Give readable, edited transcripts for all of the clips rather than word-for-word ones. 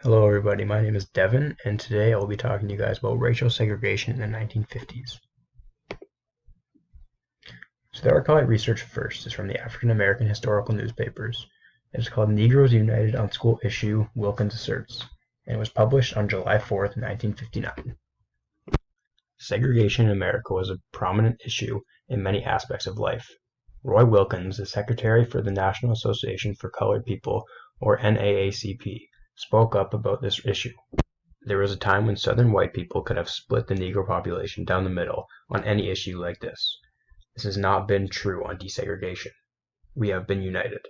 Hello everybody, my name is Devin, and today I will be talking to you guys about racial segregation in the 1950s. So the article I researched first is from the African American historical newspapers. It is called Negroes United on School Issue, Wilkins Asserts, and it was published on July 4th, 1959. Segregation in America was a prominent issue in many aspects of life. Roy Wilkins, the secretary for the National Association for Colored People, or NAACP, spoke up about this issue. There was a time when Southern white people could have split the Negro population down the middle on any issue like this. This has not been true on desegregation. We have been united.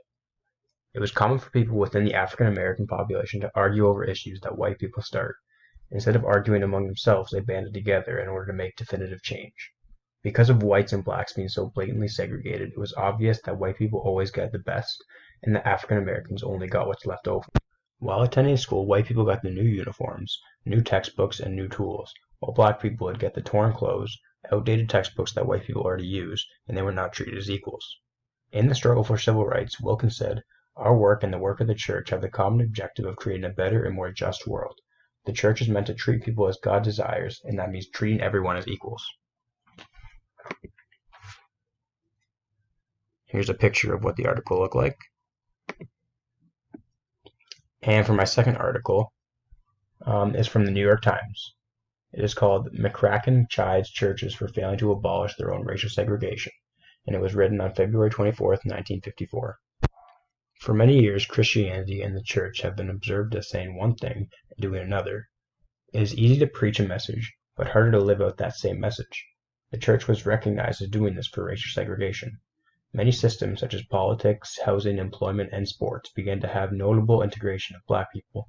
It was common for people within the African American population to argue over issues that white people start. Instead of arguing among themselves, they banded together in order to make definitive change. Because of whites and blacks being so blatantly segregated, it was obvious that white people always got the best, and that African Americans only got what's left over. While attending school, white people got the new uniforms, new textbooks, and new tools, while black people would get the torn clothes, outdated textbooks that white people already used, and they were not treated as equals. In the struggle for civil rights, Wilkins said, "Our work and the work of the church have the common objective of creating a better and more just world. The church is meant to treat people as God desires, and that means treating everyone as equals." Here's a picture of what the article looked like. And for my second article, is from the New York Times. It is called "McCracken Chides Churches for Failing to Abolish Their Own Racial Segregation," and it was written on February 24th, 1954. For many years, Christianity and the church have been observed as saying one thing and doing another. It is easy to preach a message, but harder to live out that same message. The church was recognized as doing this for racial segregation. Many systems, such as politics, housing, employment, and sports, began to have notable integration of black people,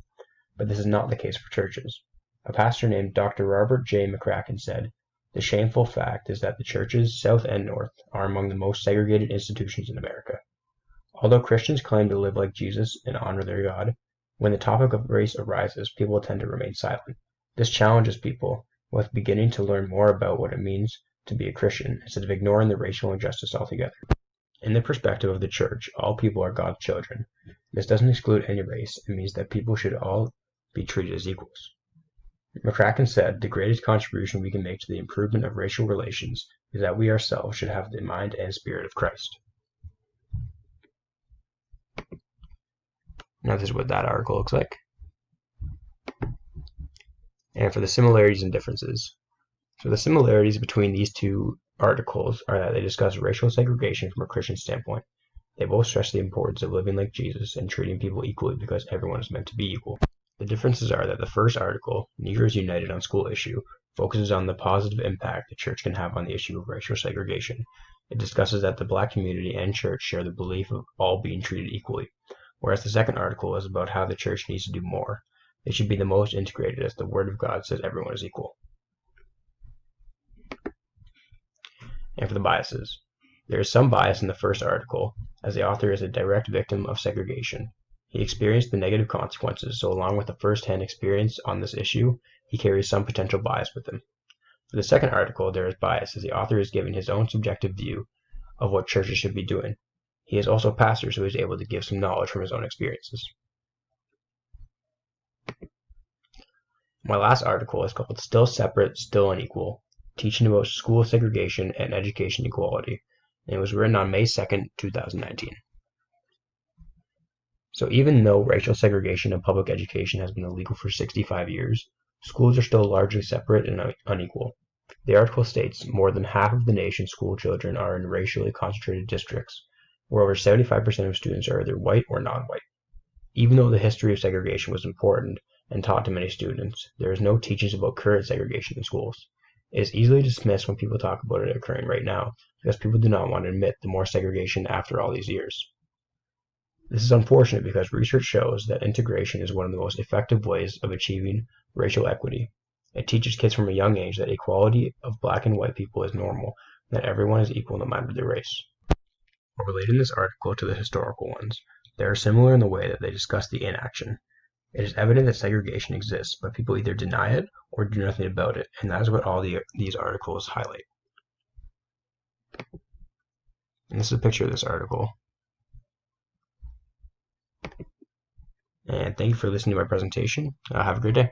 but this is not the case for churches. A pastor named Dr. Robert J. McCracken said, "The shameful fact is that the churches, South and North, are among the most segregated institutions in America. Although Christians claim to live like Jesus and honor their God, when the topic of race arises, people tend to remain silent. This challenges people with beginning to learn more about what it means to be a Christian, instead of ignoring the racial injustice altogether. In the perspective of the church, all people are God's children. This doesn't exclude any race. It means that people should all be treated as equals." McCracken said, "The greatest contribution we can make to the improvement of racial relations is that we ourselves should have the mind and spirit of Christ." Now this is what that article looks like. And for the similarities and differences. So the similarities between these two articles are that they discuss racial segregation from a Christian standpoint. They both stress the importance of living like Jesus and treating people equally because everyone is meant to be equal. The differences are that the first article, Negroes United on School Issue, focuses on the positive impact the church can have on the issue of racial segregation. It discusses that the black community and church share the belief of all being treated equally, whereas the second article is about how the church needs to do more. They should be the most integrated, as the Word of God says everyone is equal. And for the biases. There is some bias in the first article, as the author is a direct victim of segregation. He experienced the negative consequences, so along with the first-hand experience on this issue, he carries some potential bias with him. For the second article, there is bias, as the author is giving his own subjective view of what churches should be doing. He is also a pastor, so he is able to give some knowledge from his own experiences. My last article is called "Still Separate, Still Unequal: Teaching About School Segregation and Education Equality," and it was written on May 2nd, 2019. So even though racial segregation in public education has been illegal for 65 years, schools are still largely separate and unequal. The article states more than half of the nation's school children are in racially concentrated districts, where over 75% of students are either white or non-white. Even though the history of segregation was important and taught to many students, there is no teachings about current segregation in schools. It is easily dismissed when people talk about it occurring right now, because people do not want to admit the more segregation after all these years. This is unfortunate because research shows that integration is one of the most effective ways of achieving racial equity. It teaches kids from a young age that equality of black and white people is normal, and that everyone is equal no matter their race. While relating this article to the historical ones, they are similar in the way that they discuss the inaction. It is evident that segregation exists, but people either deny it or do nothing about it, and that is what all these articles highlight. And this is a picture of this article. And thank you for listening to my presentation. Have a great day.